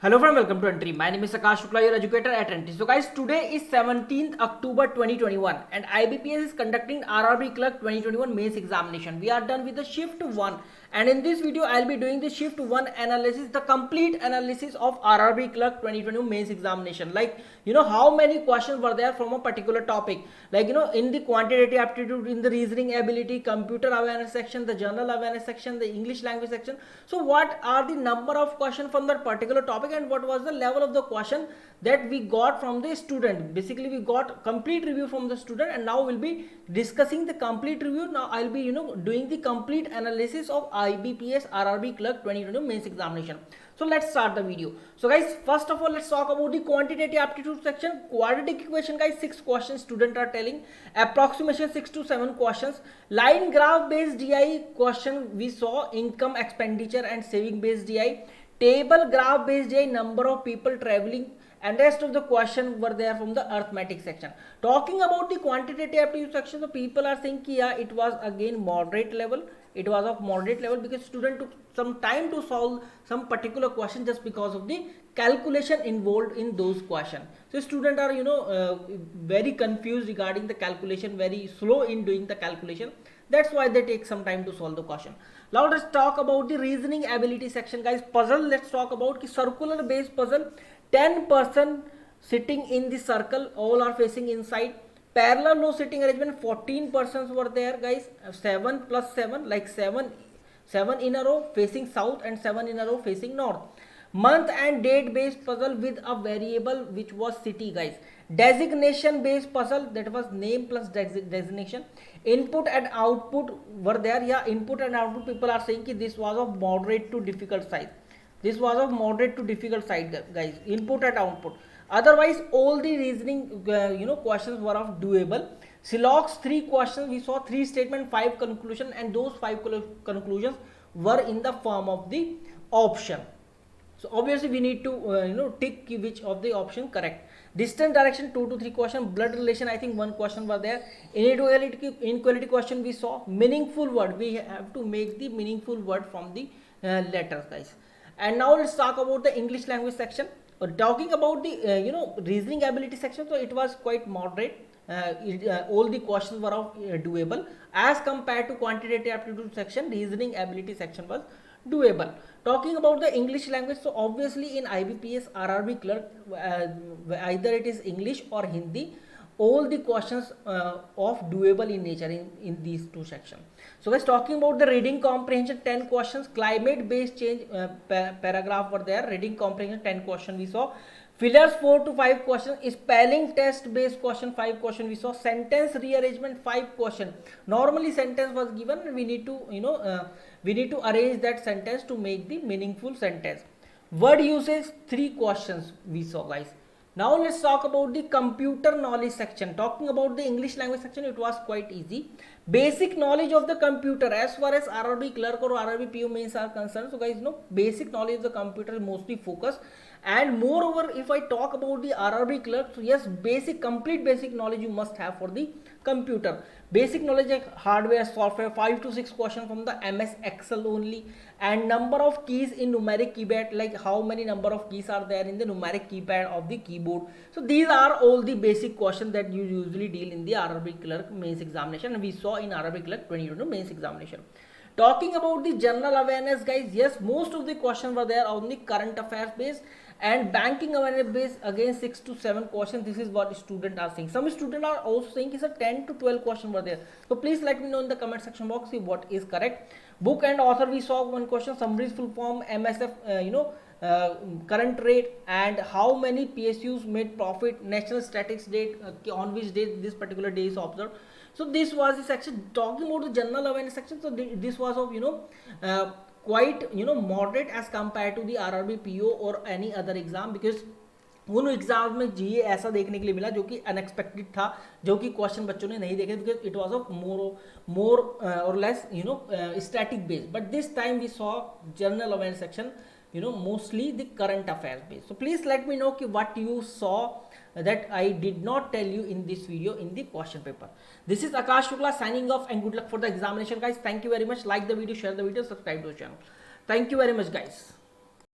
Hello friend, welcome to Entry. My name is Akash Shukla, your educator at Entry. So guys, today is 17th October 2021 and IBPS is conducting RRB Clerk 2021 mains examination. We are done with the shift 1 and in this video I'll be doing the shift 1 analysis, the complete analysis of RRB Clerk 2021 mains examination. Like, how many questions were there from a particular topic. Like, in the quantitative aptitude, in the reasoning ability, computer awareness section, the general awareness section, the English language section. So what are the number of questions from that particular topic and what was the level of the question that we got from the student. Basically we got complete review from the student and now we'll be discussing the complete review. Now I'll be doing the complete analysis of IBPS RRB Clerk 2020 mains examination. So let's start the video. So guys, first of all, let's talk about the quantitative aptitude section. Quadratic equation, guys, 6 questions student are telling. Approximation 6 to 7 questions. Line graph based DI question we saw, income, expenditure and saving based DI. Table graph based DI, number of people traveling, and rest of the question were there from the arithmetic section. Talking about the quantitative aptitude section, the people are saying कि yeah, it was again moderate level. It was of moderate level because student took some time to solve some particular question just because of the calculation involved in those questions. So students are very confused regarding the calculation, very slow in doing the calculation. That's why they take some time to solve the question. Now let's talk about the reasoning ability section, guys. Puzzle, let's talk about the circular based puzzle. 10 person sitting in the circle, all are facing inside. Parallel row sitting arrangement, 14 persons were there, guys. 7 plus 7, like 7 in a row facing south and 7 in a row facing north. Month and date based puzzle with a variable which was city, guys. Designation based puzzle, that was name plus designation. Input and output were there. Yeah, input and output, people are saying that this was of moderate to difficult side. This was of moderate to difficult side, guys. Input and output. Otherwise, all the reasoning, questions were of doable. Silox 3 questions, we saw 3 statement, 5 conclusion, and those 5 conclusions were in the form of the option. So obviously we need to tick which of the option correct. Distance direction 2 to 3 question. Blood relation, I think 1 question was there. Inequality question we saw. Meaningful word, we have to make the meaningful word from the letters, guys. And now let's talk about the English language section. Talking about the reasoning ability section, so it was quite moderate. All the questions were of doable as compared to quantitative aptitude section. Reasoning ability section was doable. Talking about the English language, so obviously in IBPS RRB Clerk, either it is English or Hindi, all the questions of doable in nature in these two sections. So guys, talking about the reading comprehension, 10 questions. Climate based change paragraph were there. Reading comprehension 10 questions we saw. Fillers 4 to 5 questions. Spelling test based question 5 question we saw. Sentence rearrangement 5 question. Normally sentence was given, we need to we need to arrange that sentence to make the meaningful sentence. Word usage 3 questions we saw, guys. Now let's talk about the computer knowledge section. Talking about the English language section, it was quite easy. Basic knowledge of the computer as far as RRB Clerk or RRB PO mains are concerned. So guys, basic knowledge of the computer is mostly focused. And moreover, if I talk about the RRB Clerk, so yes, complete basic knowledge you must have for the computer. Basic knowledge like hardware, software, 5 to 6 questions from the MS Excel only. And number of keys in numeric keypad, like how many number of keys are there in the numeric keypad of the keyboard. So these are all the basic questions that you usually deal in the RRB Clerk mains examination, and we saw in RRB Clerk 2022 mains examination. Talking about the general awareness, guys, yes, most of the questions were there on the current affairs based, and banking awareness based, again 6 to 7 questions. This is what students are saying. Some students are also saying is a 10 to 12 questions were there. So please let me know in the comment section box see what is correct. Book and author, we saw 1 question. Summaries full form, MSF, current rate, and how many PSUs made profit, national statistics date, on which date this particular day is observed. So this was the section. Talking about the general awareness section, so this was of quite moderate as compared to the RRB PO or any other exam, because उन exam में जी ऐसा देखने के लिए मिला जो कि unexpected था, जो कि क्वेश्चन बच्चों ने नहीं देखे, because it was of more और less static based. But this time we saw general awareness section mostly the current affairs based. So please let me know what you saw that I did not tell you in this video in the question paper. This is Akash Shukla signing off, and good luck for the examination, guys. Thank you very much. Like the video, share the video, subscribe to the channel. Thank you very much, guys.